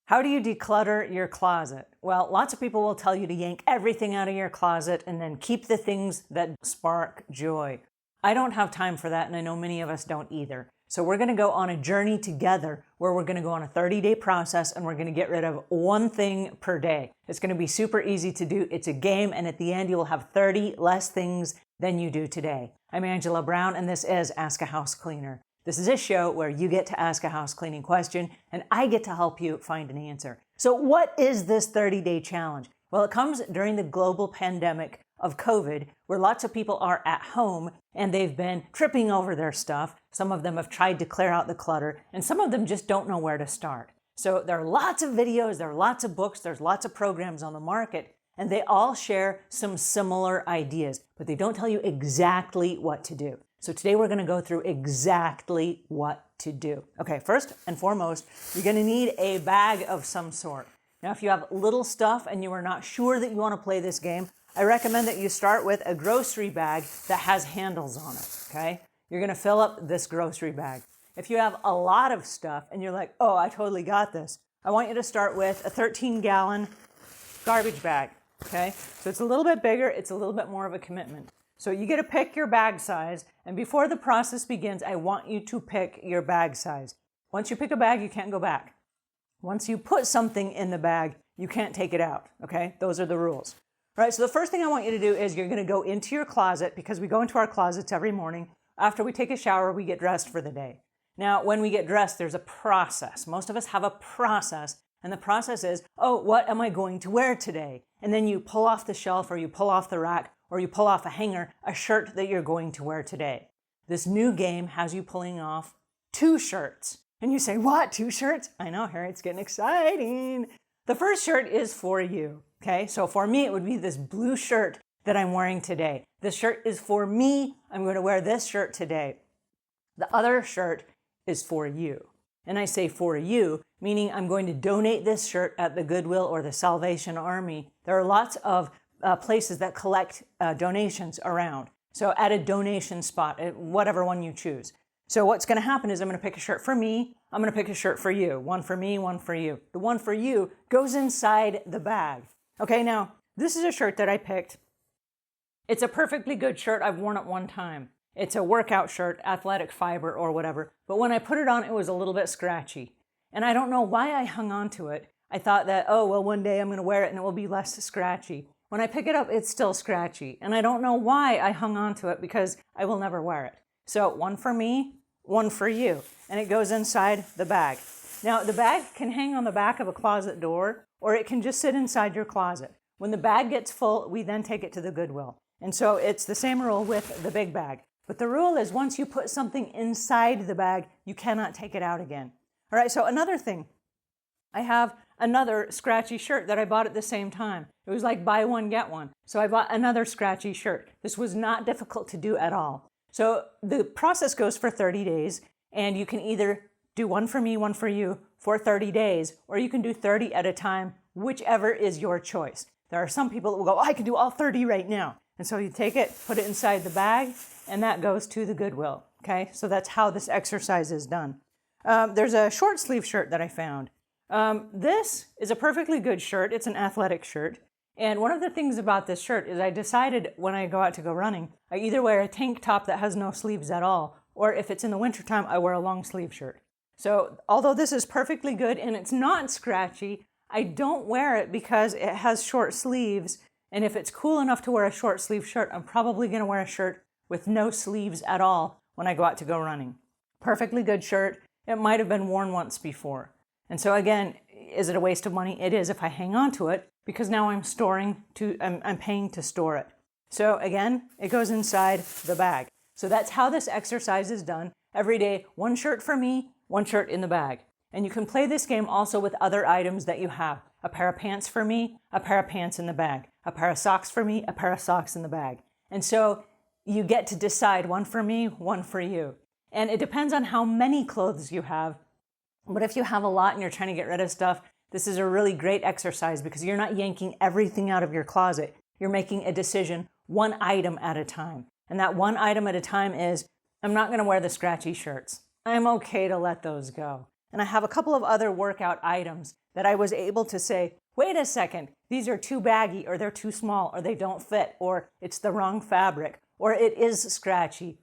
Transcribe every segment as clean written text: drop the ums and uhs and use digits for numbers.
How do you declutter your closet? Well, lots of people will tell you to yank everything out of your closet and then keep the things that spark joy. I don't have time for that, and I know many of us don't either. So we're going to go on a journey together where we're going to go on a 30-day process and we're going to get rid of one thing per day. It's going to be super easy to do. It's a game, and at the end you will have 30 less things than you do today. I'm Angela Brown, and this is Ask a House Cleaner. This is a show where you get to ask a house cleaning question and I get to help you find an answer. So what is this 30-day challenge? Well, it comes during the global pandemic of COVID, where lots of people are at home and they've been tripping over their stuff. Some of them have tried to clear out the clutter, and some of them just don't know where to start. So there are lots of videos, there are lots of books, there's lots of programs on the market, and they all share some similar ideas, but they don't tell you exactly what to do. So today we're going to go through exactly what to do. Okay, first and foremost, you're going to need a bag of some sort. Now, if you have little stuff and you are not sure that you want to play this game, I recommend that you start with a grocery bag that has handles on it, okay? You're going to fill up this grocery bag. If you have a lot of stuff and you're like, oh, I totally got this, I want you to start with a 13-gallon garbage bag, okay? So it's a little bit bigger, it's a little bit more of a commitment. So you get to pick your bag size, and before the process begins, I want you to pick your bag size. Once you pick a bag, you can't go back. Once you put something in the bag, you can't take it out, okay? Those are the rules. All right, so the first thing I want you to do is you're going to go into your closet, because we go into our closets every morning. After we take a shower, we get dressed for the day. Now, when we get dressed, there's a process. Most of us have a process, and the process is, oh, what am I going to wear today? And then you pull off the shelf, or you pull off the rack, or you pull off a hanger, a shirt that you're going to wear today. This new game has you pulling off 2 shirts. And you say, what, 2 shirts? I know, Harry, it's getting exciting. The first shirt is for you, okay? So for me, it would be this blue shirt that I'm wearing today. This shirt is for me. I'm going to wear this shirt today. The other shirt is for you. And I say for you, meaning I'm going to donate this shirt at the Goodwill or the Salvation Army. There are lots of places that collect donations around. So at a donation spot, at whatever one you choose. So what's going to happen is I'm going to pick a shirt for me. I'm going to pick a shirt for you. One for me, one for you. The one for you goes inside the bag. Okay, now this is a shirt that I picked. It's a perfectly good shirt. I've worn it one time. It's a workout shirt, athletic fiber or whatever. But when I put it on, it was a little bit scratchy. And I don't know why I hung on to it. I thought that, oh, well, one day I'm going to wear it and it will be less scratchy. When I pick it up, it's still scratchy. And I don't know why I hung on to it, because I will never wear it. So one for me, one for you. And it goes inside the bag. Now, the bag can hang on the back of a closet door, or it can just sit inside your closet. When the bag gets full, we then take it to the Goodwill. And so it's the same rule with the big bag. But the rule is once you put something inside the bag, you cannot take it out again. All right, so another thing. I have another scratchy shirt that I bought at the same time. It was like buy one, get one. So I bought another scratchy shirt. This was not difficult to do at all. So the process goes for 30 days, and you can either do one for me, one for you for 30 days, or you can do 30 at a time, whichever is your choice. There are some people that will go, oh, I can do all 30 right now. And so you take it, put it inside the bag, and that goes to the Goodwill. Okay, so that's how this exercise is done. There's a short sleeve shirt that I found. This is a perfectly good shirt. It's an athletic shirt. And one of the things about this shirt is I decided when I go out to go running, I either wear a tank top that has no sleeves at all, or if it's in the wintertime, I wear a long sleeve shirt. So although this is perfectly good and it's not scratchy, I don't wear it because it has short sleeves. And if it's cool enough to wear a short sleeve shirt, I'm probably going to wear a shirt with no sleeves at all when I go out to go running. Perfectly good shirt. It might have been worn once before. And so again, is it a waste of money? It is if I hang on to it, because now I'm paying to store it. So again, it goes inside the bag. So that's how this exercise is done. Every day, one shirt for me, one shirt in the bag. And you can play this game also with other items that you have. A pair of pants for me, a pair of pants in the bag. A pair of socks for me, a pair of socks in the bag. And so you get to decide one for me, one for you. And it depends on how many clothes you have. But if you have a lot and you're trying to get rid of stuff, this is a really great exercise because you're not yanking everything out of your closet. You're making a decision one item at a time. And that one item at a time is, I'm not going to wear the scratchy shirts. I'm okay to let those go. And I have a couple of other workout items that I was able to say, wait a second, these are too baggy, or they're too small, or they don't fit, or it's the wrong fabric, or it is scratchy,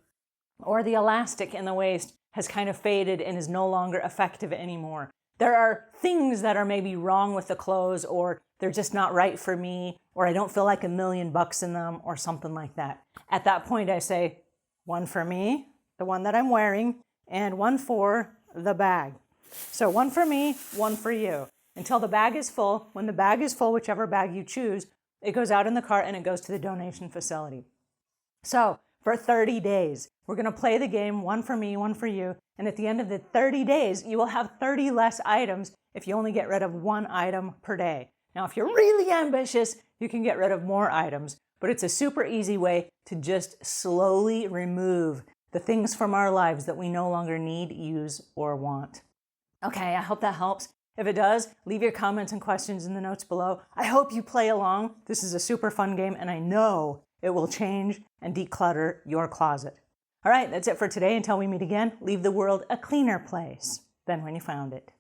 or the elastic in the waist has kind of faded and is no longer effective anymore. There are things that are maybe wrong with the clothes, or they're just not right for me, or I don't feel like $1,000,000 in them, or something like that. At that point, I say, one for me, the one that I'm wearing, and one for the bag. So one for me, one for you, until the bag is full. When the bag is full, whichever bag you choose, it goes out in the cart and it goes to the donation facility. So for 30 days, we're going to play the game, one for me, one for you. And at the end of the 30 days, you will have 30 less items if you only get rid of one item per day. Now, if you're really ambitious, you can get rid of more items, but it's a super easy way to just slowly remove the things from our lives that we no longer need, use, or want. Okay, I hope that helps. If it does, leave your comments and questions in the notes below. I hope you play along. This is a super fun game, and I know it will change and declutter your closet. All right, that's it for today. Until we meet again, leave the world a cleaner place than when you found it.